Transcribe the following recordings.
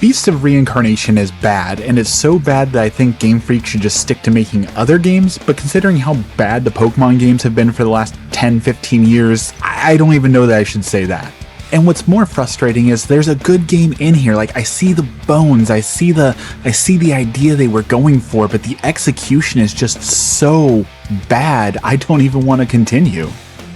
Beast of Reincarnation is bad, and it's so bad that I think Game Freak should just stick to making other games, but considering how bad the Pokemon games have been for the last 10-15 years, I don't even know that I should say that. And what's more frustrating is there's a good game in here. Like, I see the bones, I see the idea they were going for, but the execution is just so bad, I don't even want to continue.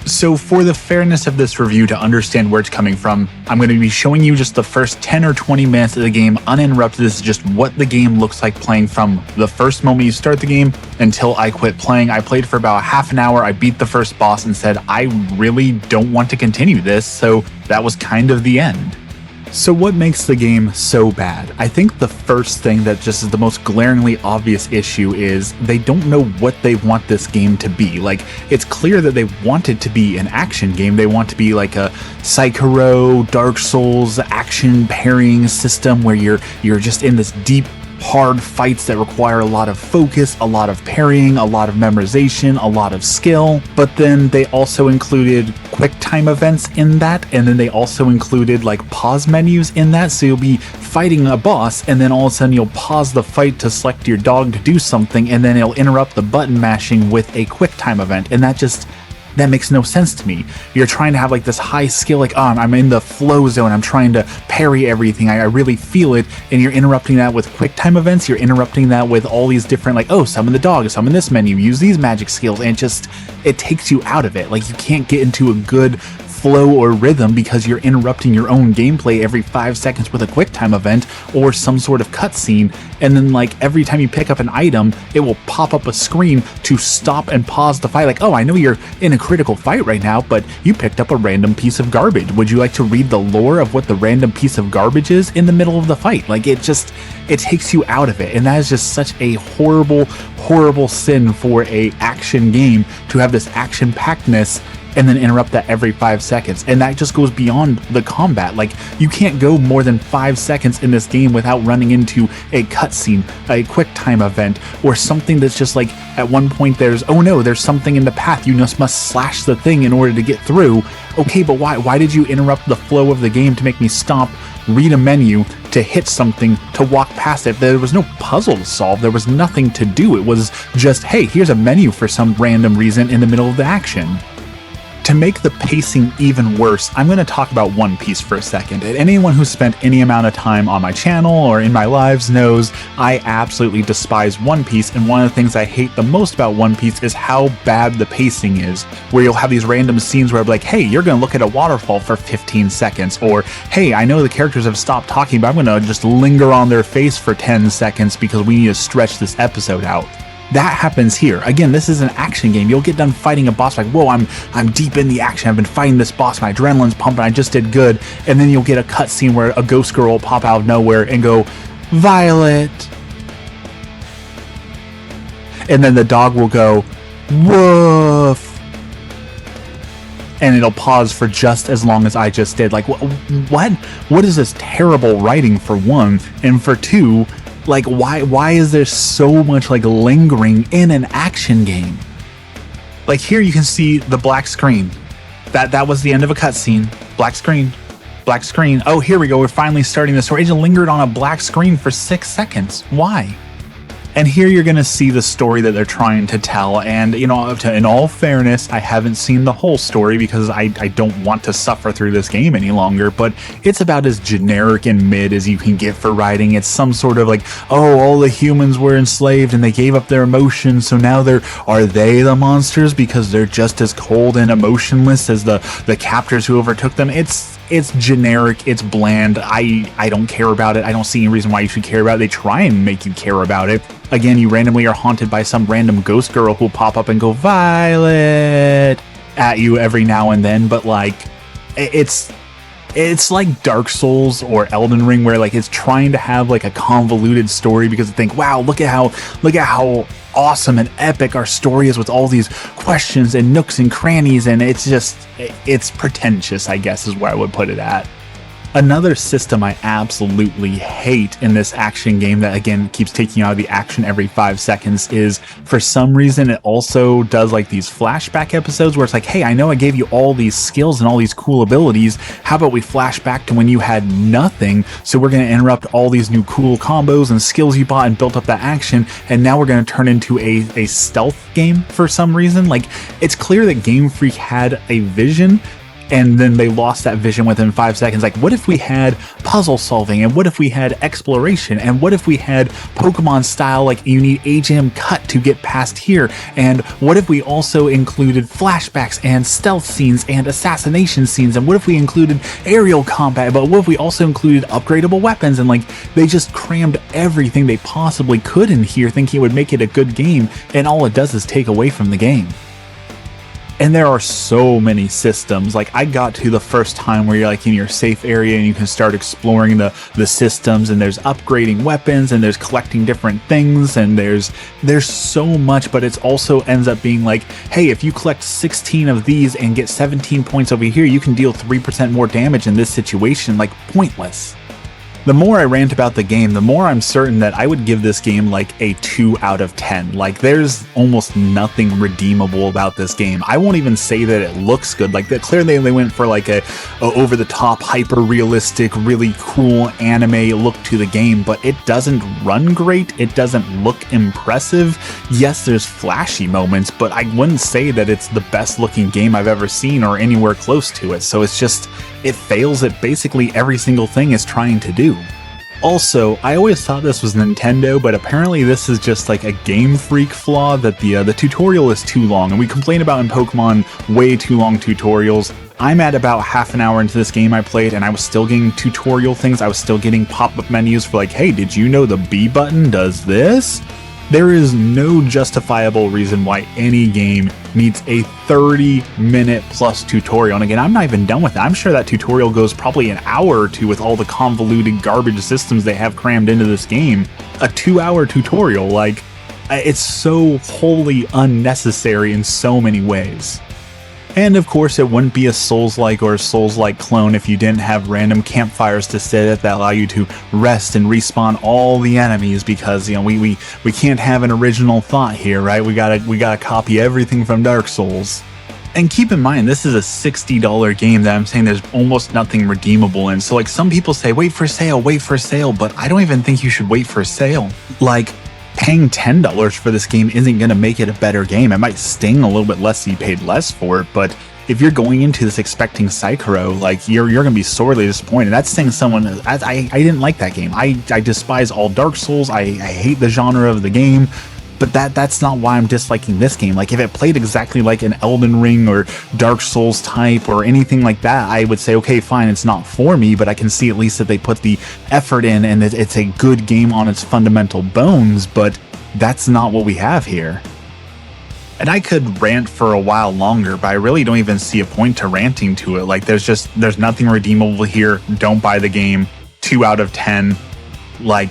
So for the fairness of this review, to understand where it's coming from, I'm going to be showing you just the first 10 or 20 minutes of the game uninterrupted. This is just what the game looks like playing from the first moment you start the game until I quit playing. I played for about half an hour, I beat the first boss and said, I really don't want to continue this, so that was kind of the end. So what makes the game so bad? I think the first thing that just is the most glaringly obvious issue is they don't know what they want this game to be. Like, it's clear that they want it to be an action game. They want to be like a Sekiro, Dark Souls action parrying system where you're just in this deep, hard fights that require a lot of focus, a lot of parrying, a lot of memorization, a lot of skill. But then they also included quick time events in that, and then they also included like pause menus in that, so you'll be fighting a boss and then all of a sudden you'll pause the fight to select your dog to do something, and then it'll interrupt the button mashing with a quick time event, and that makes no sense to me. You're trying to have like this high skill, like, oh, I'm in the flow zone, I'm trying to parry everything, I really feel it, and you're interrupting that with quick time events, you're interrupting that with all these different, like, oh, summon the dog, summon this menu, use these magic skills, and it takes you out of it. Like, you can't get into a good flow or rhythm because you're interrupting your own gameplay every 5 seconds with a quick time event or some sort of cutscene, and then like every time you pick up an item it will pop up a screen to stop and pause the fight, like, oh, I know you're in a critical fight right now, but you picked up a random piece of garbage. Would you like to read the lore of what the random piece of garbage is in the middle of the fight? Like, it takes you out of it, and that is just such a horrible sin for a action game, to have this action packedness and then interrupt that every 5 seconds. And that just goes beyond the combat. Like, you can't go more than 5 seconds in this game without running into a cutscene, a quick time event, or something that's just like, at one point there's, oh no, there's something in the path, you just must slash the thing in order to get through. Okay, but why did you interrupt the flow of the game to make me stop, read a menu, to hit something, to walk past it? There was no puzzle to solve, there was nothing to do. It was just, hey, here's a menu for some random reason in the middle of the action. To make the pacing even worse, I'm going to talk about One Piece for a second. And anyone who's spent any amount of time on my channel or in my lives knows I absolutely despise One Piece, and one of the things I hate the most about One Piece is how bad the pacing is, where you'll have these random scenes where I'm like, hey, you're going to look at a waterfall for 15 seconds, or hey, I know the characters have stopped talking, but I'm going to just linger on their face for 10 seconds because we need to stretch this episode out. That happens here. Again, this is an action game. You'll get done fighting a boss like, whoa, I'm deep in the action. I've been fighting this boss, my adrenaline's pumping, I just did good. And then you'll get a cutscene where a ghost girl will pop out of nowhere and go, Violet. And then the dog will go, woof. And it'll pause for just as long as I just did. Like, what? What is this terrible writing, for one? And for two, like, why is there so much like lingering in an action game? Like, here you can see the black screen. That was the end of a cutscene. Black screen. Black screen. Oh, here we go. We're finally starting the story. It just lingered on a black screen for 6 seconds. Why? And here you're going to see the story that they're trying to tell. And, you know, in all fairness, I haven't seen the whole story because I don't want to suffer through this game any longer. But it's about as generic and mid as you can get for writing. It's some sort of like, oh, all the humans were enslaved and they gave up their emotions. So now are they the monsters because they're just as cold and emotionless as the captors who overtook them? It's generic, it's bland, I don't care about it, I don't see any reason why you should care about it. They try and make you care about it. Again, you randomly are haunted by some random ghost girl who'll pop up and go, Violet, at you every now and then, but like, it's like Dark Souls or Elden Ring, where like it's trying to have like a convoluted story because they think, wow, look at how awesome and epic our story is with all these questions and nooks and crannies, and it's pretentious, I guess is where I would put it at. Another system I absolutely hate in this action game that, again, keeps taking you out of the action every 5 seconds is, for some reason, it also does like these flashback episodes where it's like, hey, I know I gave you all these skills and all these cool abilities. How about we flash back to when you had nothing? So we're going to interrupt all these new cool combos and skills you bought and built up that action. And now we're going to turn into a stealth game for some reason. Like, it's clear that Game Freak had a vision, and then they lost that vision within 5 seconds. Like, what if we had puzzle solving? And what if we had exploration? And what if we had Pokemon style, like you need HM cut to get past here? And what if we also included flashbacks and stealth scenes and assassination scenes? And what if we included aerial combat? But what if we also included upgradable weapons? And like, they just crammed everything they possibly could in here, thinking it would make it a good game. And all it does is take away from the game. And there are so many systems. Like, I got to the first time where you're like in your safe area and you can start exploring the systems, and there's upgrading weapons and there's collecting different things, and there's so much, but it also ends up being like, hey, if you collect 16 of these and get 17 points over here, you can deal 3% more damage in this situation. Like, pointless. The more I rant about the game, the more I'm certain that I would give this game like a 2 out of 10. Like, there's almost nothing redeemable about this game. I won't even say that it looks good. Like, clearly they went for like a over-the-top, hyper-realistic, really cool anime look to the game, but it doesn't run great. It doesn't look impressive. Yes, there's flashy moments, but I wouldn't say that it's the best-looking game I've ever seen or anywhere close to it. So it's just, it fails at basically every single thing it's trying to do. Also, I always thought this was Nintendo, but apparently this is just like a Game Freak flaw, that the tutorial is too long, and we complain about in Pokemon way too long tutorials. I'm at about half an hour into this game I played, and I was still getting tutorial things. I was still getting pop-up menus for like, hey, did you know the B button does this? There is no justifiable reason why any game needs a 30-minute plus tutorial. And again, I'm not even done with it. I'm sure that tutorial goes probably an hour or two with all the convoluted garbage systems they have crammed into this game. A 2-hour tutorial, like, it's so wholly unnecessary in so many ways. And of course, it wouldn't be a Souls-like or a Souls-like clone if you didn't have random campfires to sit at that allow you to rest and respawn all the enemies, because, you know, we can't have an original thought here, right? We gotta copy everything from Dark Souls. And keep in mind, this is a $60 game that I'm saying there's almost nothing redeemable in. So like, some people say, wait for sale, but I don't even think you should wait for sale. Like, paying $10 for this game isn't going to make it a better game. It might sting a little bit less if you paid less for it, but if you're going into this expecting Sekiro, like, you're going to be sorely disappointed. That's saying someone, I didn't like that game. I despise all Dark Souls. I hate the genre of the game, but that's not why I'm disliking this game. Like, if it played exactly like an Elden Ring or Dark Souls type or anything like that, I would say, okay, fine, it's not for me, but I can see at least that they put the effort in and it's a good game on its fundamental bones, but that's not what we have here. And I could rant for a while longer, but I really don't even see a point to ranting to it. Like, there's nothing redeemable here. Don't buy the game. 2 out of 10. Like,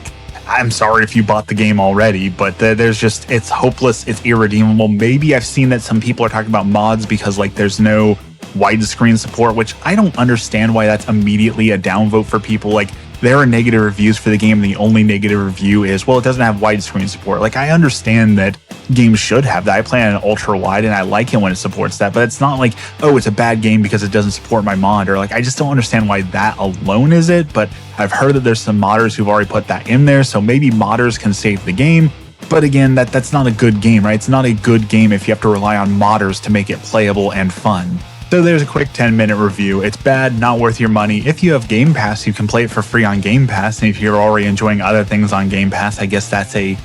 I'm sorry if you bought the game already, but it's hopeless, it's irredeemable. Maybe I've seen that some people are talking about mods because, like, there's no widescreen support, which I don't understand why that's immediately a downvote for people. Like, there are negative reviews for the game, and the only negative review is, well, it doesn't have widescreen support. Like, I understand that games should have that. I play on an ultra wide and I like it when it supports that, but it's not like, oh, it's a bad game because it doesn't support my mod, or like, I just don't understand why that alone is it. But I've heard that there's some modders who've already put that in there, so maybe modders can save the game. But again, that's not a good game, right? It's not a good game if you have to rely on modders to make it playable and fun. So there's a quick 10-minute review. It's bad, not worth your money. If you have Game Pass, you can play it for free on Game Pass. And if you're already enjoying other things on Game Pass, I guess that's a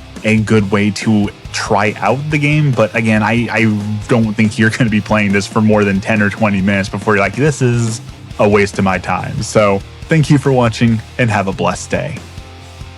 good way to try out the game. But again, I don't think you're going to be playing this for more than 10 or 20 minutes before you're like, this is a waste of my time. So thank you for watching and have a blessed day.